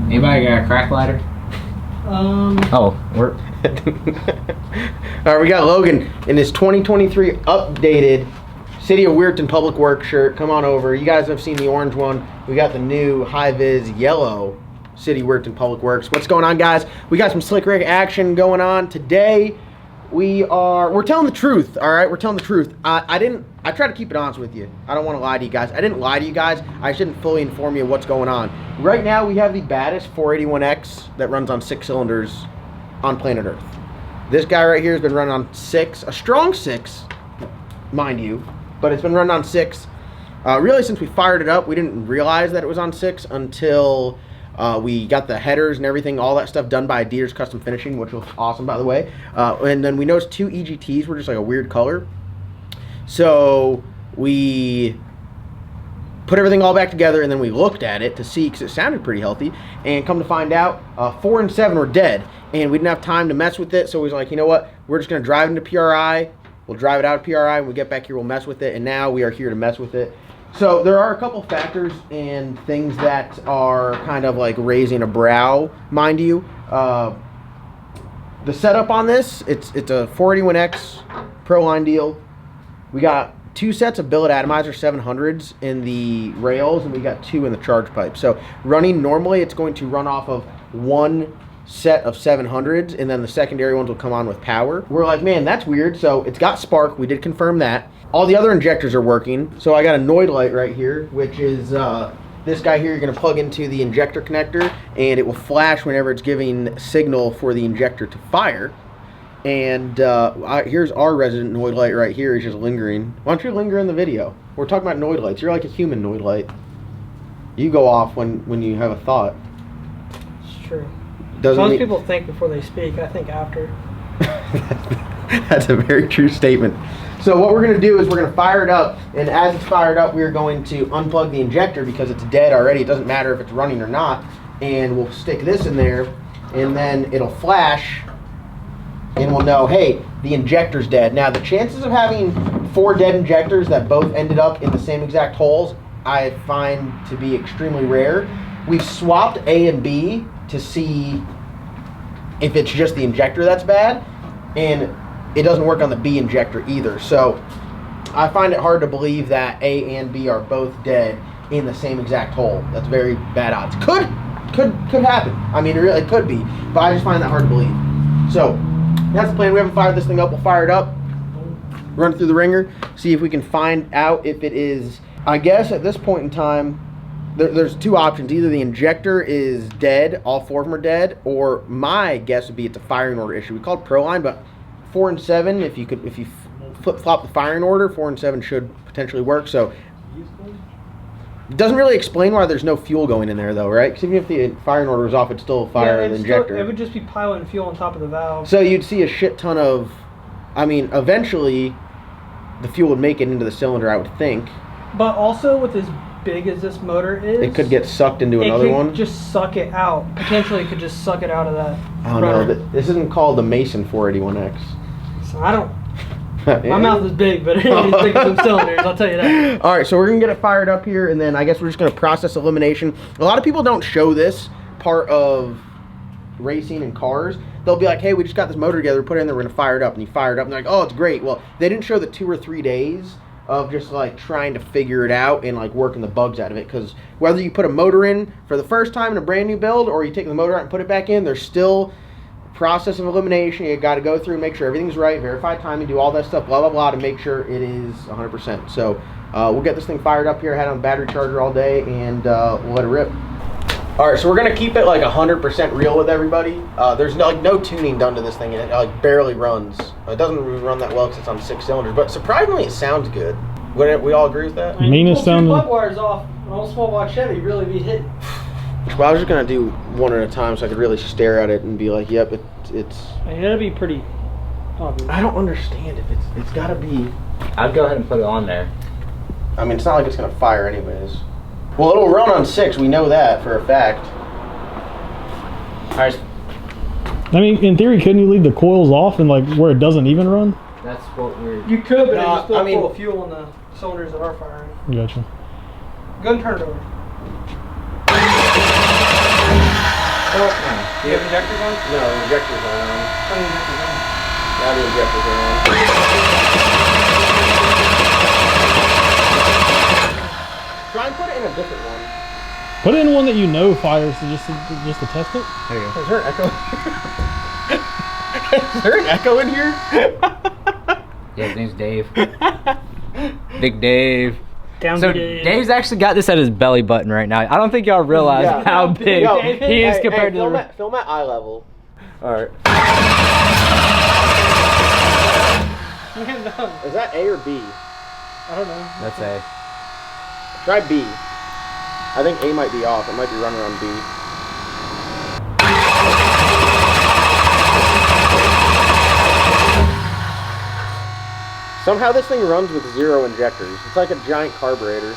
Anybody got a crack lighter? Oh, we're... All right, we got Logan in his 2023 updated City of Weirton Public Works shirt. Come on over. You guys have seen the orange one. We got the new high-vis yellow City of Weirton Public Works. What's going on, guys? We got some slick rig action going on today. We're telling the truth, all right? We're telling the truth. I try to keep it honest with you. I don't want to lie to you guys. I didn't lie to you guys. I just didn't fully inform you of what's going on. Right now, we have the baddest 481X that runs on 6 cylinders on planet Earth. This guy right here has been running on 6, a strong 6, mind you, but it's been running on 6. Really, since we fired it up, we didn't realize that it was on 6 until we got the headers and everything, all that stuff done by Adidas Custom Finishing, which was awesome, by the way. And then we noticed 2 EGTs were just like a weird color. So we put everything all back together, and then we looked at it to see, because it sounded pretty healthy, and come to find out 4 and 7 were dead, and we didn't have time to mess with it. So we was like, you know what, we're just going to drive into PRI. We'll drive it out of PRI. When we get back here, we'll mess with it, and now we are here to mess with it. So there are a couple factors and things that are kind of like raising a brow, mind you. The setup on this, it's a 481X Pro Line deal. We got 2 sets of billet atomizer 700s in the rails, and we got 2 in the charge pipe. So running normally, it's going to run off of 1 set of 700s, and then the secondary ones will come on with power. We're like, man, that's weird. So it's got spark. We did confirm that. All the other injectors are working. So I got a Noid light right here, which is this guy here. You're going to plug into the injector connector, and it will flash whenever it's giving signal for the injector to fire. And here's our resident Noid light right here. He's just lingering. Why don't you linger in the video? We're talking about Noid lights. You're like a human Noid light. You go off when you have a thought. It's true. Most people think before they speak. I think after. That's a very true statement. So what we're going to do is we're going to fire it up, and as it's fired up, we're going to unplug the injector because it's dead already. It doesn't matter if it's running or not, and we'll stick this in there, and then it'll flash, and we'll know, hey, the injector's dead. Now, the chances of having 4 dead injectors that both ended up in the same exact holes, I find to be extremely rare. We've swapped A and B to see if it's just the injector that's bad, and it doesn't work on the B injector either. So I find it hard to believe that A and B are both dead in the same exact hole. That's very bad odds. Could happen. I mean, it really could be, but I just find that hard to believe. So that's the plan. We haven't fired this thing up. We'll fire it up, run it through the ringer, see if we can find out if it is. I guess at this point in time, there's 2 options. Either the injector is dead, all 4 of them are dead, or my guess would be it's a firing order issue. We called Proline, but 4 and 7, if you flip-flop the firing order, 4 and 7 should potentially work. So it doesn't really explain why there's no fuel going in there, though, right? Because even if the firing order was off, it'd still fire the injector. It would just be piling fuel on top of the valve. So you'd see a shit ton of, I mean, eventually the fuel would make it into the cylinder, I would think. But also with as big as this motor is, it could get sucked into another one. Just suck it out. Potentially, it could just suck it out of that. Oh no, this isn't called the Mason 481X. So I don't. My mouth is big, but it ain't as big as some cylinders. I'll tell you that. All right, so we're gonna get it fired up here, and then I guess we're just gonna process elimination. A lot of people don't show this part of racing and cars. They'll be like, hey, we just got this motor together, put it in there, we're gonna fire it up, and you fire it up, and they're like, oh, it's great. Well, they didn't show the 2 or 3 days of just like trying to figure it out and like working the bugs out of it, because whether you put a motor in for the first time in a brand new build or you take the motor out and put it back in, there's still a process of elimination. You got to go through and make sure everything's right, verify timing, do all that stuff, blah blah blah, to make sure it is 100%. So we'll get this thing fired up here. I had it on battery charger all day, and we'll let it rip. All right, so we're gonna keep it like 100% real with everybody. There's no tuning done to this thing, and it like barely runs. It doesn't really run that well because it's on 6 cylinders, but surprisingly it sounds good. Wouldn't we all agree with that? I mean, meanest sound. Plug wires off an old small block Chevy, really be hit. Well, I was just gonna do one at a time so I could really stare at it and be like, yep, it's. I mean, it'll be pretty obvious. I don't understand if it's gotta be. I'd go ahead and put it on there. I mean, it's not like it's gonna fire anyways. Well, it'll run on 6. We know that for a fact. All right. I mean, in theory, couldn't you leave the coils off and like where it doesn't even run? That's what we're. You could, but it's still full of fuel in the cylinders that are firing. Gotcha. Go and turn it over. You have injectors on? No, injectors are on. Oh, the injectors on. Now the injectors are on. Try and put it in a different one. Put it in one that you know fires just to test it. There you go. Is there an echo? Is there an echo in here? Yeah, his name's Dave. Big Dave. Down So Dave. Dave's actually got this at his belly button right now. I don't think y'all realize Yeah. how big Yo, he is compared to the... film at eye level. Alright. Is that A or B? I don't know. Let's say. Try B. I think A might be off. It might be running on B. Somehow this thing runs with 0 injectors. It's like a giant carburetor.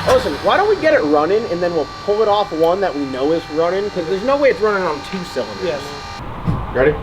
Listen, why don't we get it running and then we'll pull it off one that we know is running? Because there's no way it's running on 2 cylinders. Yeah. Ready?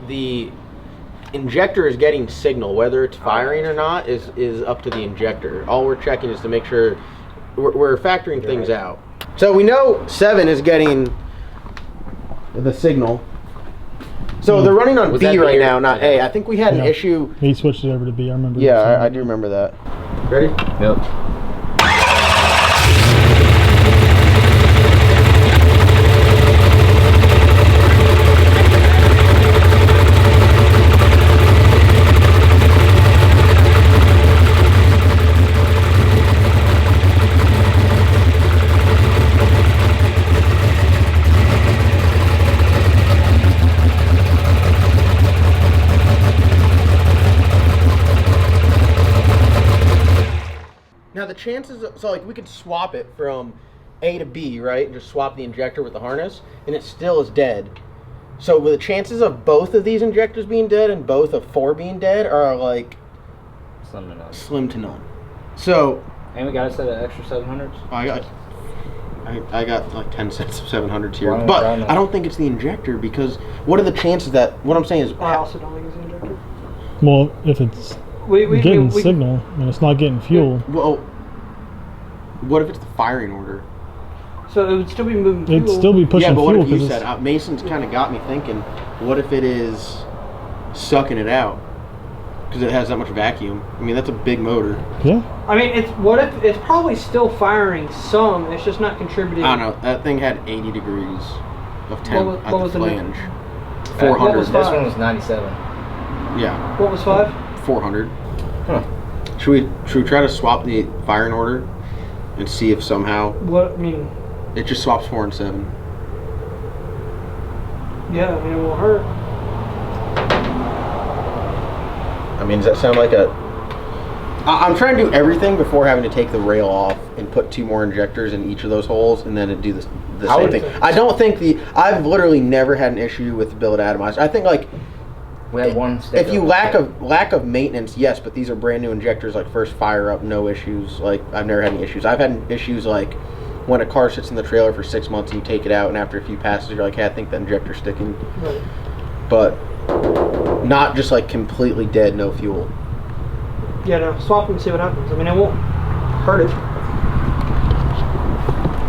The injector is getting signal. Whether it's firing or not is up to the injector. All we're checking is to make sure we're factoring things out. So we know 7 is getting the signal. So they're running on B right now, not A. I think we had an issue. He switched it over to B. I remember. Yeah, I do remember that. Ready? Yep. Now the chances, so like we could swap it from A to B, right? And just swap the injector with the harness, and it still is dead. So the chances of both of these injectors being dead and both of 4 being dead are like slim to none. So, And we got a set of extra 700s. I got like 10 sets of 700s here, Well, but I don't think it's the injector because what are the chances that? What I'm saying is, I also don't think it's the injector. Well, if it's getting signal and it's not getting fuel, well, what if it's the firing order? So it would still be moving fuel. it'd still be pushing Yeah, but fuel what if you because said Mason's kind of got me thinking? What if it is sucking it out because it has that much vacuum? I mean, that's a big motor. yeah. I mean, it's probably still firing some. It's just not contributing. I don't know. That thing had 80 degrees of temp What at was the the flange. What 400. was This five? one was 97. Yeah, What was 5? 400. Huh. Should we try to swap the firing order and see if somehow What I mean, it just swaps 4 and 7? yeah, I mean it won't hurt. I mean, does that sound like a? I'm trying to do everything before having to take the rail off and put 2 more injectors in each of those holes and then do the same thing. I don't think I've literally never had an issue with the billet atomizer. I think like We had one. if you lack of maintenance, yes, but these are brand new injectors. Like first fire up, no issues. Like I've never had any issues. I've had issues like when a car sits in the trailer for 6 months and you take it out, and after a few passes, you're like, hey, I think the injector's sticking. Right. But not just like completely dead, no fuel. Yeah, no, swap them and see what happens. I mean, it won't hurt it.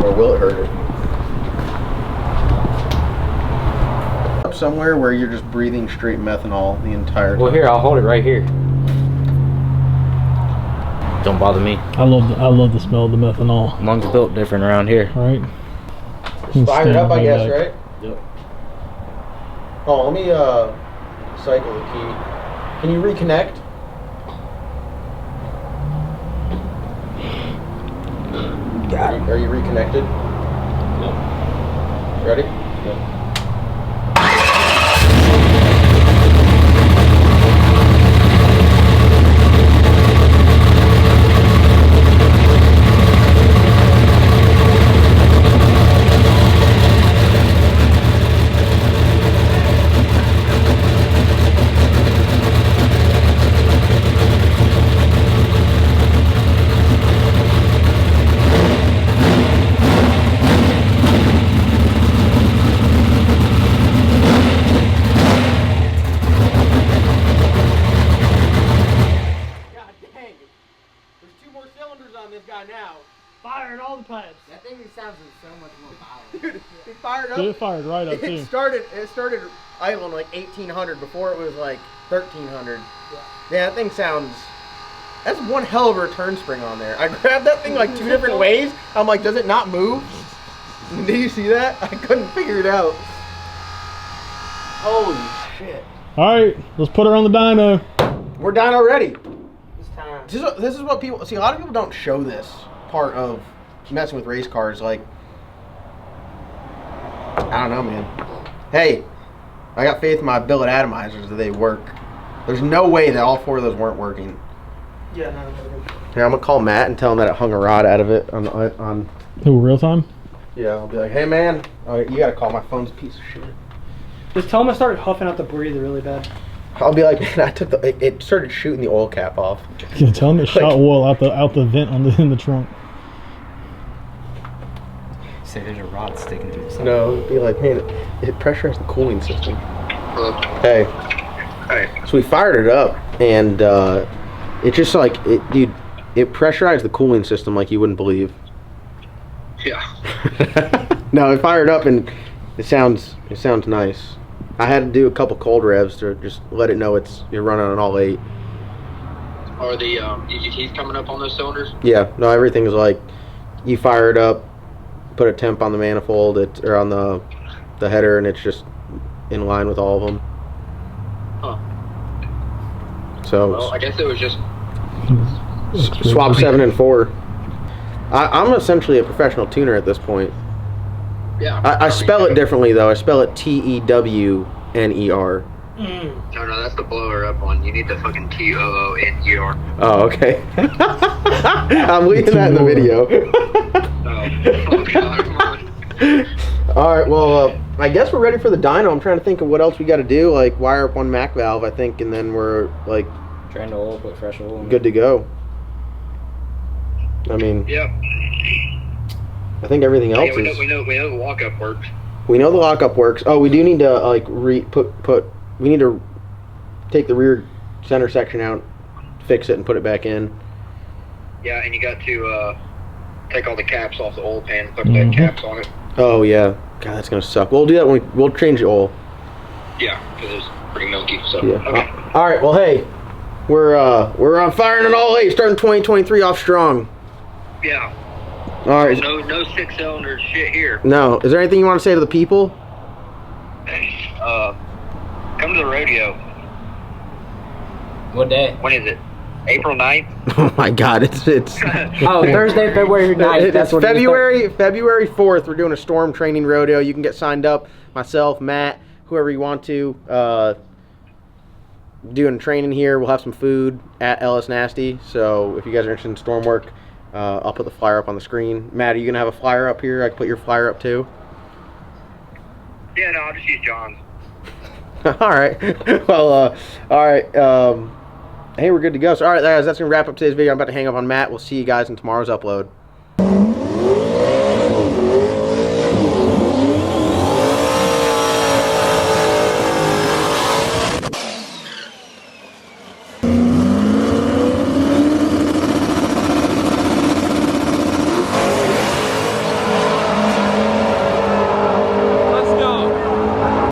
Or will it hurt it? Up somewhere where you're just breathing straight methanol the entire time. Well, here, I'll hold it right here. Don't bother me. I love the smell of the methanol. Lungs built different around here. Right. Fired up, I guess, back. right? Yep. Oh, let me cycle the key. Can you reconnect? Are you reconnected? Yep. Ready? Yep. Firing all the pipes. That thing sounds so much more powerful. Dude, it fired up. Dude, it fired right up It too. started idling like 1800 before it was like 1300. Yeah, that thing sounds. That's one hell of a return spring on there. I grabbed that thing like 2 different ways. I'm like, does it not move? Did you see that? I couldn't figure it out. Holy shit. Alright, let's put her on the dyno. We're done already. It's time. This is what people see. A lot of people don't show this part of messing with race cars. Like, I don't know, man. Hey, I got faith in my billet atomizers that they work. There's no way that all 4 of those weren't working. Yeah, no. Here, I'm gonna call Matt and tell him that it hung a rod out of it on. Ooh, real time? Yeah, I'll be like, hey man, you gotta call, my phone's a piece of shit. Just tell him I started huffing out the breather really bad. I'll be like, man, I took it started shooting the oil cap off. Yeah, tell him it shot oil out the vent in the trunk. Say there's a rod sticking to it. No, it'd be like, man, it pressurized the cooling system. Hello. Hey. Hey. So we fired it up, and it just like dude, it pressurized the cooling system like you wouldn't believe. Yeah. No, it fired up and it sounds nice. I had to do a couple cold revs to just let it know you're running on all 8. Are the EGTs coming up on those cylinders? Yeah, no, everything is like you fire it up, put a temp on the manifold, or on the header, and it's just in line with all of them. Huh. So Well, I guess it was just. swap 7 and 4. I'm essentially a professional tuner at this point. Yeah. I spell it differently though. I spell it TEWNER. No, that's the blower up one. You need the fucking TOONER. Oh, okay. I'm leaving that in the video. Oh God. All right. Well, I guess we're ready for the dyno. I'm trying to think of what else we got to do. Like wire up one MAC valve, I think, and then we're like Drain the oil, put fresh oil in. good to go. I mean, Yep. I think everything else Yeah, we is. know the lockup works. We know the lockup works. Oh, we do need to like we need to take the rear center section out, fix it, and put it back in. Yeah, and you got to take all the caps off the oil pan, put the caps on it. Oh yeah, God, that's gonna suck. We'll do that when we'll change the oil. Yeah, because it's pretty milky. So Yeah. okay. All right. Well, hey, we're on firing on all 8, starting 2023 off strong. Yeah. All right. No 6-cylinder shit here. No. Is there anything you want to say to the people? Come to the rodeo. What day? When is it? April 9th? Oh my God, it's Oh, Thursday, February 9th. That's it's what February 4th. We're doing a storm training rodeo. You can get signed up. Myself, Matt, whoever you want to. Doing training here. We'll have some food at LS Nasty. So if you guys are interested in storm work, I'll put the flyer up on the screen. Matt, are you gonna have a flyer up here? I can put your flyer up too. Yeah, no, I'll just use John's. All right. Well, all right. Hey, we're good to go. So, all right, guys, that's gonna wrap up today's video. I'm about to hang up on Matt. We'll see you guys in tomorrow's upload.